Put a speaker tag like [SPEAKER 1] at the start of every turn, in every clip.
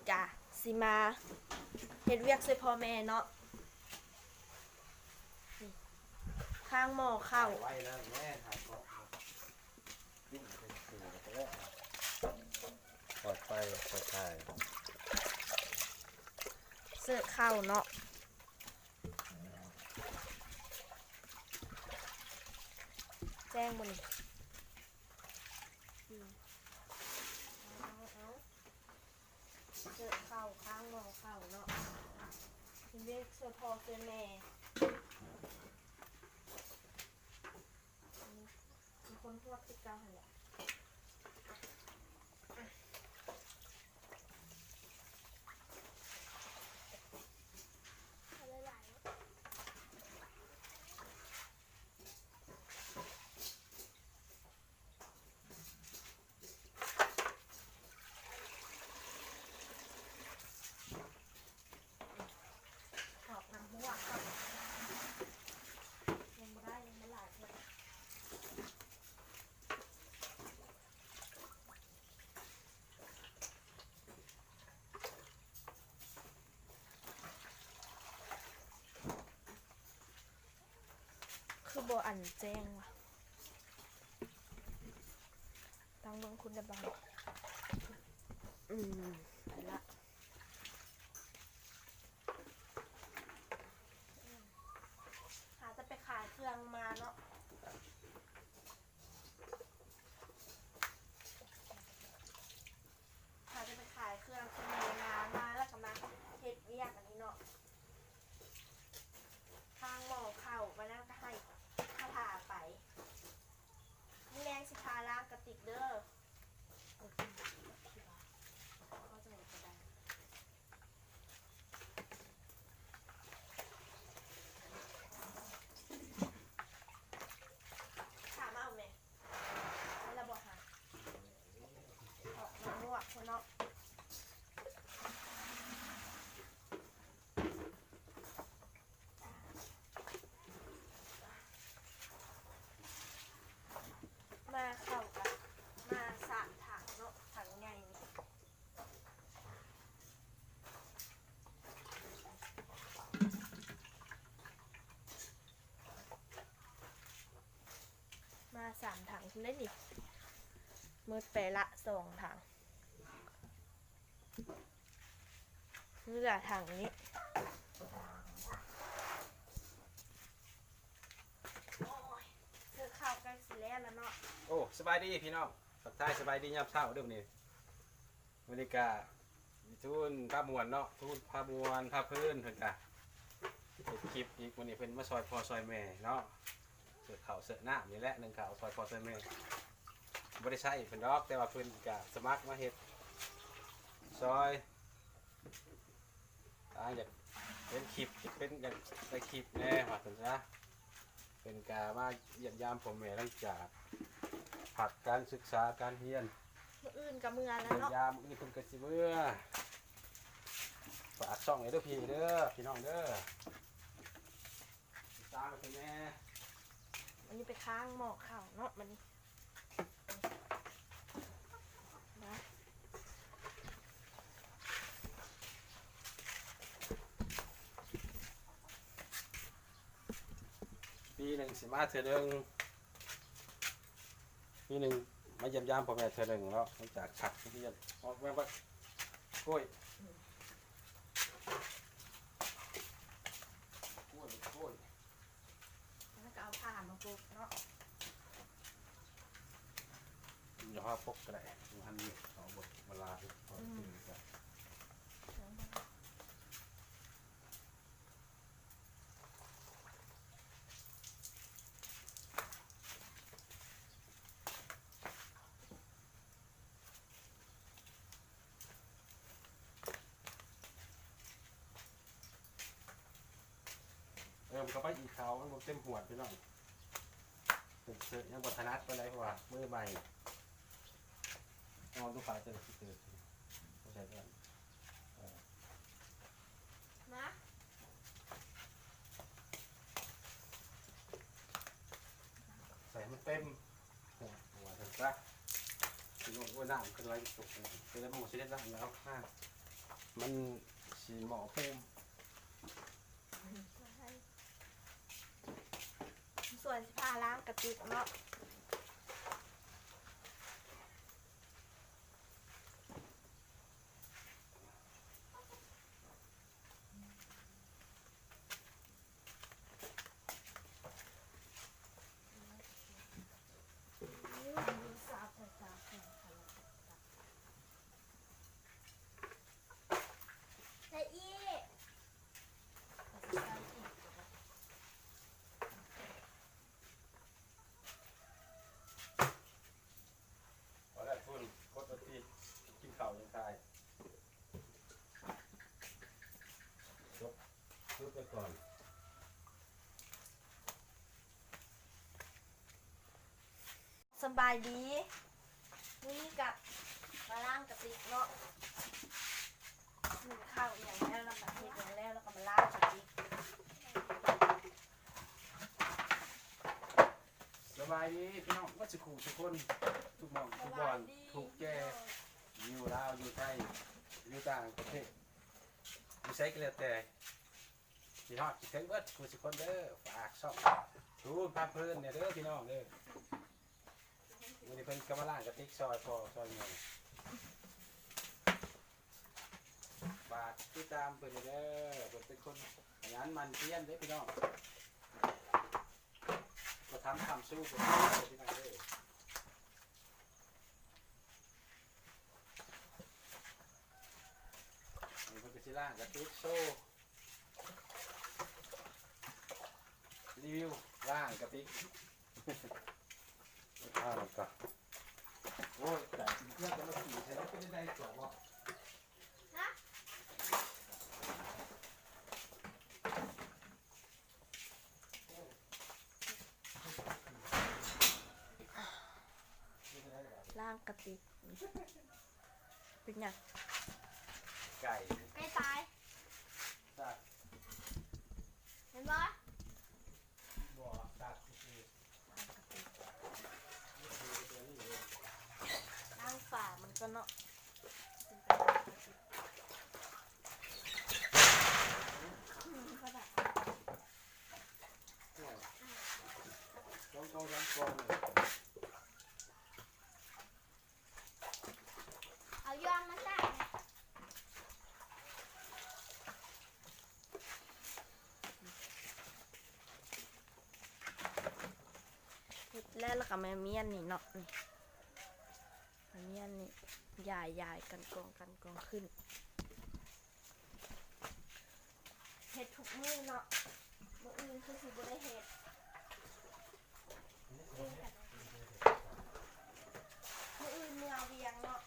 [SPEAKER 1] กะสิมาเฮ็ดเวียกช่วยพ่อแม่เนาะนี่ข้างหม้อข้าว
[SPEAKER 2] ไว้แล้วแม่ถ่ายก่อนยิ่งเป็นสื่อไปแล้วปลอดไปปลอดภัย
[SPEAKER 1] เสิร์ฟข้าวเนาะแจ้งบ่นี่เอาเสิร์ฟข้าวข้างหม้อข้าวเนาะเฮ็ดเวียกช่วยพ่อช่วยแม่มีคนพวกติดกาวหั่นแหละออกน้ำมั่วก่อนยังไม่ได้ยังไม่หลายเลยคือโบอันแจ้งว่ะตั้งเมืองคุณได้บ้างไปละหาจะไปขายเครื่องมาเนาะหาจะไปขายเครื่องสมัยมาแล้วก็มาเฮ็ดเวียกอันนี้เนาะทางหมอเข่าไปแล้วก็ให้ข้าพาไปนี่แรงสิพาล้างกระติกเด้อเขาจะหมดกระดาษถามเอาไหมให้เราบอกหาออกมาลวกคนเนาะมาเข้ากันมาสามถังเนาะถังใหญ่นี่มาสามถังคุณได้ดิมืดไปละสองถังเหลือถังนี้โอ้ยเธอข้าวใกล้สิแล้วเนาะ
[SPEAKER 2] โอ้สบายดีพี่น้องสักทายสบายดียามเช้าเด้อนี่บรรยากาศทุนภาพมวลเนาะทุนภาพมวลภาพพื้นเพิ่นกะคลิปอีกวันนี้เพิ่นมาซอยพ่อซอยแม่เนาะเสือข้าวเสือน้ำนี่แหละ1ข้าวซอยพ่อซอยแม่บ่ได้ใช้เพิ่นดอกแต่ว่าเพิ่นกะสมัครมาเฮ็ดซอยอยากเป็นคลิปเป็นอยากได้คลิปแน่ว่าซั่นซะเป็นกามาเยี่ยมยามพ่อแม่หลังจากผักการศึกษาการเรียน
[SPEAKER 1] มื้ออื่นกับมื้อแล้ว
[SPEAKER 2] เยี่ยม
[SPEAKER 1] เนาะ
[SPEAKER 2] ยามนี่เพิ่นก็สิเมื่อฝากช่องให้เด้อพี่เด้อพี่น้องเด้อติดตามกันแน่
[SPEAKER 1] วันนี้ไปค้างหมอกข้าวเนาะมันนี่นะ
[SPEAKER 2] ปีหนึ่งสิมาเทื่อหนึงปีหนึ่งมาเยี่ยมยามพ่อแม่เทื่อหนึงเนาะหลังจากผักเรียนออกแม่ว่ากล้วยกล้วย
[SPEAKER 1] แล้วก็เอาผ้ามาปลูกเนาะ
[SPEAKER 2] อย่าว่าปกก็ได้มันนี่เอาบทเวลาพอตื่นกันมันก็ไปอีกเขามันบ่เต็มหัวพี่น้องเสร็จยังบทนัดไปเลยเพราะว่ามือใหม่นอนทุกฝ่ายเจอที่เจอเข้าใจกัน
[SPEAKER 1] นะ
[SPEAKER 2] ใส่มันเต็มหัวถึงซะถึงว่าน้ำก็ไหลตกเป็นแล้วมันจะได้ร่างแล้วข้าง มันสีหมอภูมิ
[SPEAKER 1] ส่วนสิพาล้างกระติกเนาะ
[SPEAKER 2] พอได้ทุนกดที่กินข้าวยังตายจบซื้อไปก่อน
[SPEAKER 1] สบายดีนี่กับมาล้างกระติกเนาะหนึ่งข้าวอย่างแล้วเรามาเทอย่างแล้วแล้วก็มาล้างกระติก
[SPEAKER 2] สบายดีพี่น้องก็จะขู่ทุกคนทุกหม่องทุกบอนทุกแก่อยู่ลาวอยู่ไทยอยู่ต่างประเทศอยู่ใช้ก็แล้วแต่พี่น้องคิดถึงเบิดขู่ทุกคนเด้อฝากช่องทูนพาเพิ่นเนี่ยเด้อพี่น้องเด้อวันนี้เพิ่นกำลังกระติกซอยพอซอยเงินฝากติดตามเพิ่นเด้อเพิ่นเป็นคนขยันหมั่นเพียรเด้อพี่น้องก็ทำสู้เพิ่นเด้อพี่น้องเด้อนี่เพิ่นก็สิล่างกระติกโซ่รีวิวล่างกระติกข้าวมันก็โอ้ยแต่เพื่อนจะมาขี่ใช้ได้เป็นได้ตัวบ่
[SPEAKER 1] ล้างกระติกเป็นยัง
[SPEAKER 2] ไก่
[SPEAKER 1] ใกล้ตาย
[SPEAKER 2] ตัด
[SPEAKER 1] เห็นปะ
[SPEAKER 2] บ่อตัดคือตัวนี้เลย
[SPEAKER 1] ล้างฝามันก็เนาะก็ได้
[SPEAKER 2] ต้องกองเลย
[SPEAKER 1] เอายอมมาใส่เฮ็ดแล้วก็แม่เมียนนี่เนาะนี่แม่เมียนนี่ยายกันกองขึ้นเฮ็ดทุกมื้อเนาะมื้ออื่นคือสิบ่ได้เฮ็ดมื้ออื่นเมื่อเวียงเนาะ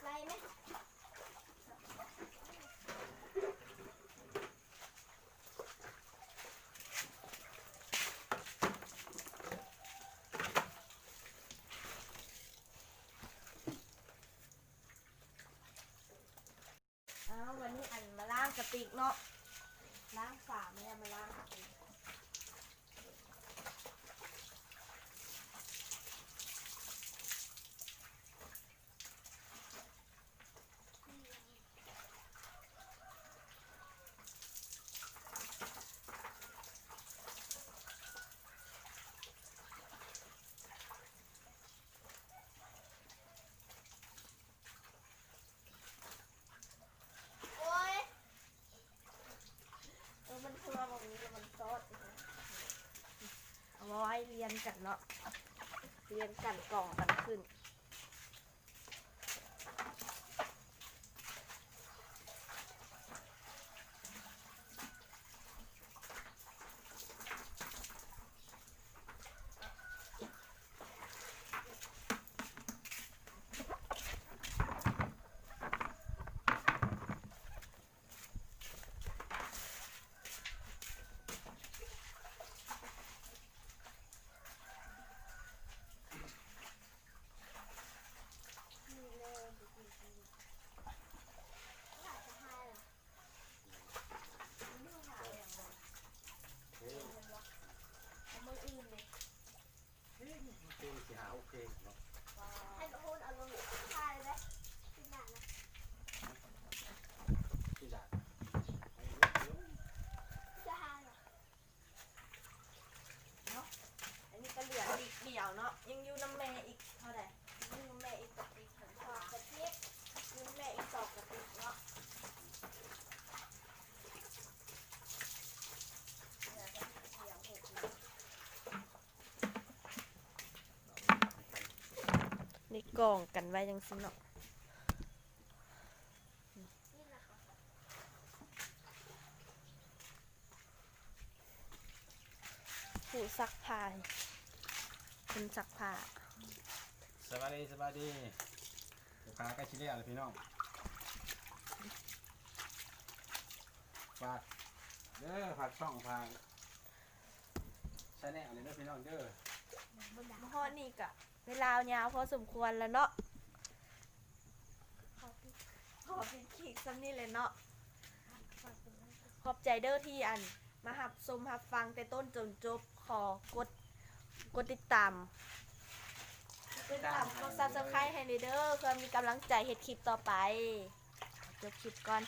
[SPEAKER 1] ไรไหมวันนี้อันมาล้างกระติกเนาะล้างฝาไม่ได้มาล้างกระติกมันคือว่าแบบนี้มันซอสเอามาไว้เรียนกันเนาะเรียนกันกล่องกันขึ้น กองกันไว้จังซี่เนาะผู้ซักผ้าเป็นซักผ้า
[SPEAKER 2] สบายดีลูกค้าใกล้ชิเล่อะไรพี่น้องฝากเด้อฝากช่องทางใช่แน่อะไรเด้อพี่น้องเด้อ
[SPEAKER 1] ฮอดนี่ก็เวลายาวพอสมควรแล้วเนาะขอปิดคลิปซ้ำนี่เลยเนาะขอบใจเด้อที่อันมาหับชมหับฟังแต่ต้นจนจบขอกดติดตามกด Subscribe ให้เด้อเพื่อมีกำลังใจเฮ็ดคลิปต่อไปจบคลิปก่อน